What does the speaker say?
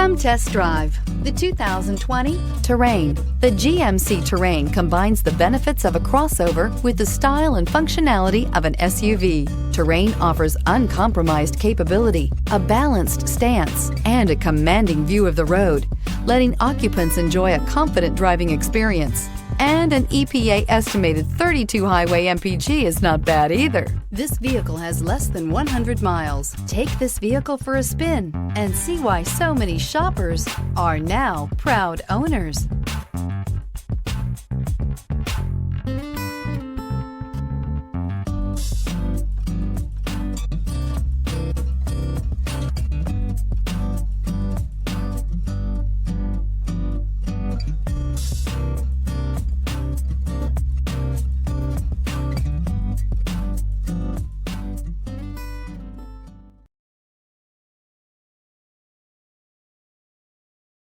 Come test drive the 2020 Terrain. The GMC Terrain combines the benefits of a crossover with the style and functionality of an SUV. Terrain offers uncompromised capability, a balanced stance, and a commanding view of the road, letting occupants enjoy a confident driving experience. And an EPA estimated 32 highway MPG is not bad either. This vehicle has less than 100 miles. Take this vehicle for a spin and see why so many shoppers are now proud owners.